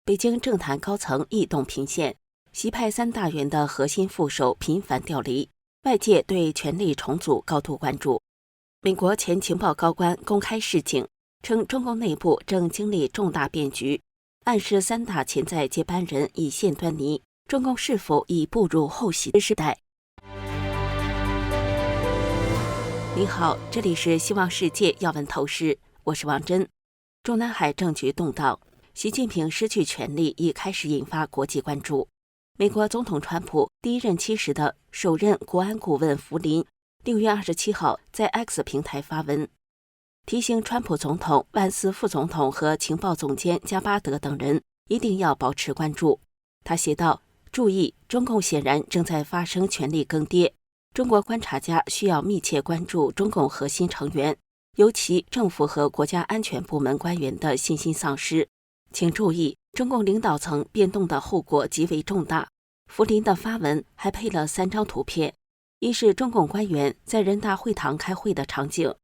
北京政坛高层异动频现，习派3大员的核心副手频繁调离，外界对权力重组高度关注。美国前情报高官公开示警，称中共内部正经历重大变局，暗示3大潜在接班人已现端倪，中共是否已步入后习时代？您好，这里是希望世界要闻透视，我是王真。中南海政局动荡，习近平失去权力已开始引发国际关注。美国总统川普第一任期时的首任国安顾问福林6月27号在 X 平台发文，提醒川普总统、万斯副总统和情报总监加巴德等人一定要保持关注。他写道：注意，中共显然正在发生权力更迭，中国观察家需要密切关注中共核心成员，尤其政府和国家安全部门官员的信心丧失。请注意，中共领导层变动的后果极为重大。福林的发文还配了3张图片，一是中共官员在人大会堂开会的场景，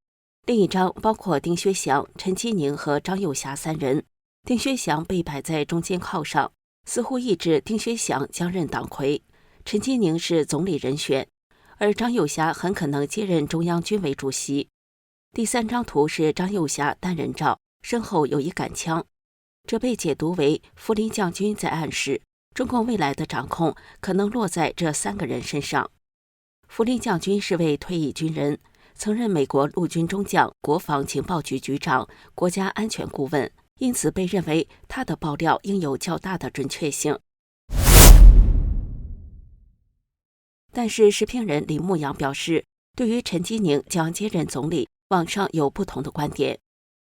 另一张包括丁薛祥、陈基宁和张又侠3人。丁薛祥被摆在中间靠上，似乎意指丁薛祥将任党魁，陈基宁是总理人选，而张又侠很可能接任中央军委主席。第3张图是张又侠单人照，身后有一杆枪，这被解读为福林将军在暗示中共未来的掌控可能落在这3个人身上。福林将军是位退役军人，曾任美国陆军中将、国防情报局局长、国家安全顾问，因此被认为他的爆料应有较大的准确性。但是时评人李牧阳表示，对于陈基宁将接任总理，网上有不同的观点，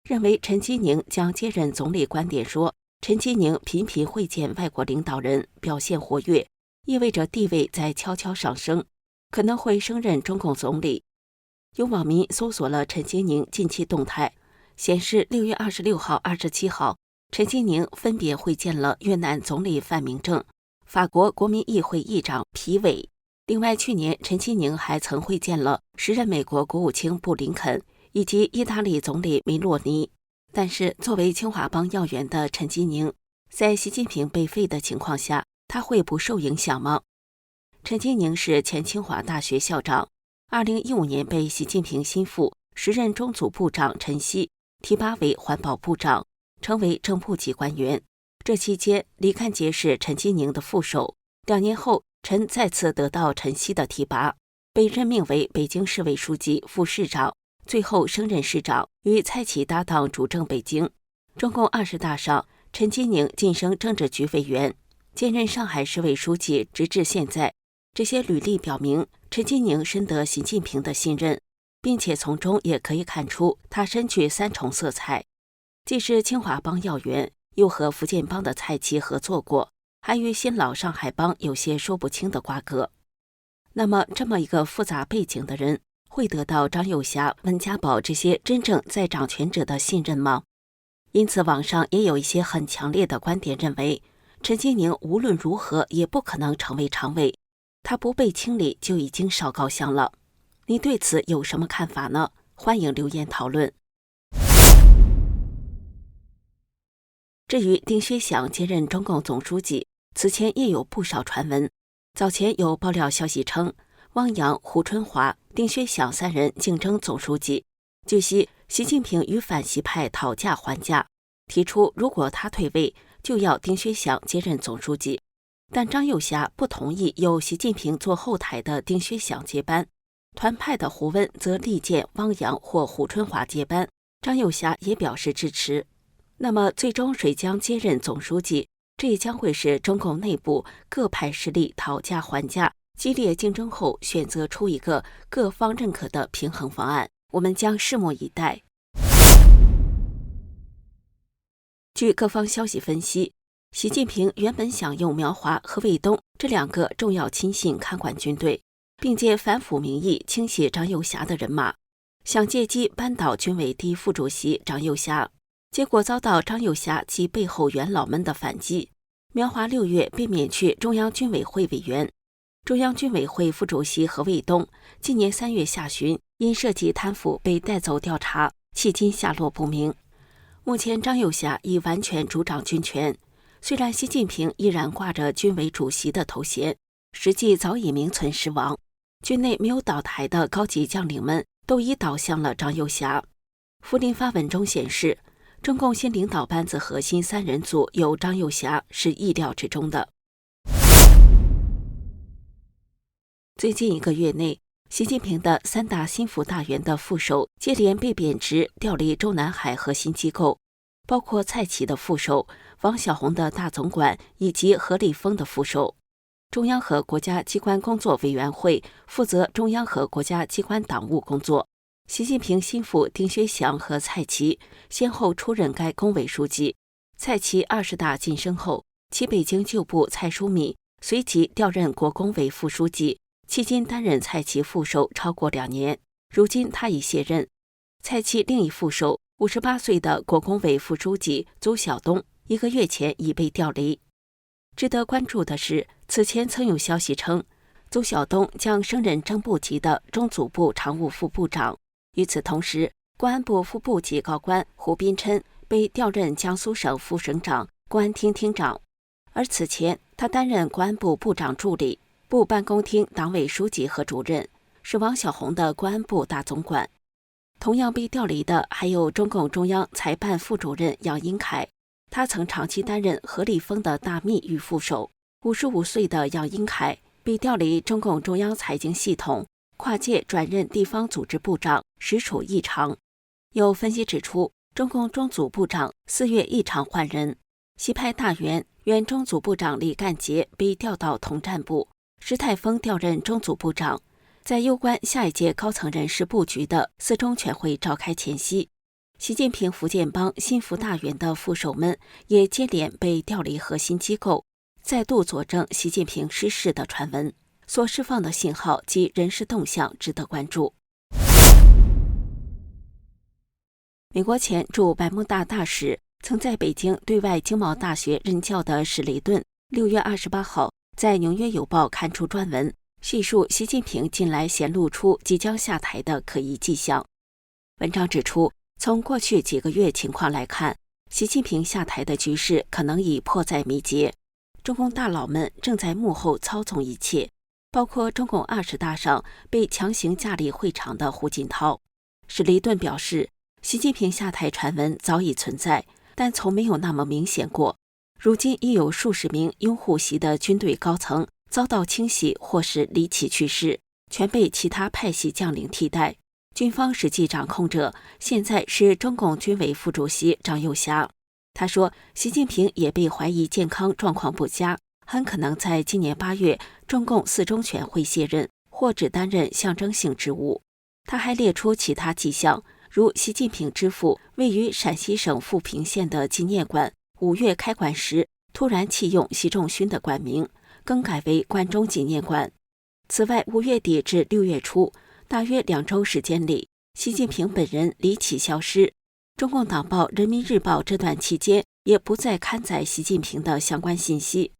认为陈基宁将接任总理观点说，陈基宁频频会见外国领导人，表现活跃，意味着地位在悄悄上升，可能会升任中共总理。有网民搜索了陈基宁近期动态，显示6月26号、27号，陈基宁分别会见了越南总理范明政、法国国民议会议长皮伟。另外，去年陈基宁还曾会见了时任美国国务卿布林肯以及意大利总理梅洛尼。但是作为清华帮要员的陈基宁，在习近平被废的情况下，他会不受影响吗？陈基宁是前清华大学校长，2015年被习近平心腹时任中组部长陈希提拔为环保部长，成为正部级官员。这期间，李干杰是陈基宁的副手，2年后陈再次得到陈希的提拔，被任命为北京市委书记、副市长，最后升任市长，与蔡奇搭档主政北京。中共20大上，陈基宁晋升政治局委员，兼任上海市委书记，直至现在。这些履历表明，陈基宁深得习近平的信任，并且从中也可以看出他身具3重色彩，既是清华帮要员，又和福建帮的蔡奇合作过，还与新老上海帮有些说不清的瓜葛。那么这么一个复杂背景的人，会得到张又侠、温家宝这些真正在掌权者的信任吗？因此网上也有一些很强烈的观点认为，陈基宁无论如何也不可能成为常委，他不被清理就已经烧高香了。你对此有什么看法呢？欢迎留言讨论。至于丁薛祥接任中共总书记，此前也有不少传闻。早前有爆料消息称，汪洋、胡春华、丁薛祥3人竞争总书记。据悉，习近平与反习派讨价还价，提出如果他退位，就要丁薛祥接任总书记。但张又侠不同意由习近平做后台的丁薛祥接班，团派的胡温则力荐汪洋或胡春华接班，张又侠也表示支持。那么最终谁将接任总书记？这也将会是中共内部各派势力讨价还价、激烈竞争后选择出一个各方认可的平衡方案。我们将拭目以待。据各方消息分析，习近平原本想用苗华和卫东这2个重要亲信看管军队，并借反腐名义清洗张又侠的人马，想借机扳倒军委第一副主席张又侠。结果遭到张又侠及背后元老们的反击。苗华6月被免去中央军委会委员，中央军委会副主席何卫东今年3月下旬因涉及贪腐被带走调查，迄今下落不明。目前张又侠已完全主掌军权，虽然习近平依然挂着军委主席的头衔，实际早已名存实亡。军内没有倒台的高级将领们都已倒向了张又侠。福林发文中显示，中共新领导班子核心3人组有张又侠是意料之中的。最近1个月内，习近平的3大心腹大员的副手接连被贬职调离中南海核心机构，包括蔡奇的副手、王小洪的大总管以及何立峰的副手。中央和国家机关工作委员会负责中央和国家机关党务工作。习近平心腹丁薛祥和蔡奇先后出任该工委书记。蔡奇20大晋升后，其北京旧部蔡淑米随即调任国工委副书记，迄今担任蔡奇副手超过2年，如今他已卸任。蔡奇另一副手58岁的国工委副书记邹晓东1个月前已被调离。值得关注的是，此前曾有消息称，邹晓东将升任正部级的中组部常务副部长。与此同时，公安部副部级高官胡斌琛被调任江苏省副省长、公安厅厅长，而此前他担任公安部部长助理、部办公厅党委书记和主任，是王小洪的公安部大总管。同样被调离的还有中共中央财办副主任杨英凯，他曾长期担任何立峰的大秘与副手。55岁的杨英凯被调离中共中央财经系统，跨界转任地方组织部长，实属异常。有分析指出，中共中组部长4月异常换人，西派大员原中组部长李干杰被调到统战部，石泰峰调任中组部长。在攸关下一届高层人事布局的4中全会召开前夕，习近平福建帮心腹大员的副手们也接连被调离核心机构，再度佐证习近平失势的传闻。所释放的信号及人事动向值得关注。美国前驻百慕大大使、曾在北京对外经贸大学任教的史雷顿6月28号在《纽约邮报》刊出专文，叙述习近平近来显露出即将下台的可疑迹象。文章指出，从过去几个月情况来看，习近平下台的局势可能已迫在眉睫，中共大佬们正在幕后操纵一切，包括中共20大上被强行架离会场的胡锦涛。史雷顿表示，习近平下台传闻早已存在，但从没有那么明显过。如今已有数十名拥护习的军队高层遭到清洗或是离奇去世，全被其他派系将领替代。军方实际掌控者现在是中共军委副主席张又侠。他说，习近平也被怀疑健康状况不佳，很可能在今年8月中共4中全会卸任，或只担任象征性职务。他还列出其他迹象，如习近平之父位于陕西省富平县的纪念馆5月开馆时突然弃用习仲勋的馆名，更改为关中纪念馆。此外，5月底至6月初大约2周时间里，习近平本人离奇消失。中共党报《人民日报》这段期间也不再刊载习近平的相关信息。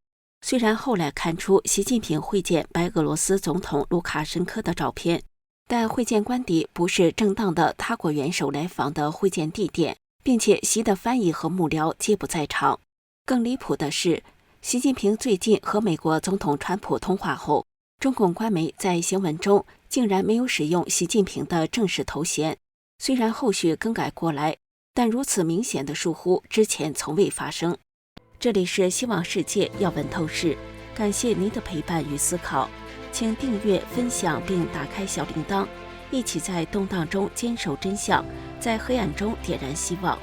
虽然后来刊出习近平会见白俄罗斯总统卢卡申科的照片，但会见官邸不是正当的他国元首来访的会见地点，并且习的翻译和幕僚皆不在场。更离谱的是，习近平最近和美国总统川普通话后，中共官媒在新闻中竟然没有使用习近平的正式头衔。虽然后续更改过来，但如此明显的疏忽之前从未发生。这里是希望世界要闻透视，感谢您的陪伴与思考，请订阅、分享并打开小铃铛，一起在动荡中坚守真相，在黑暗中点燃希望。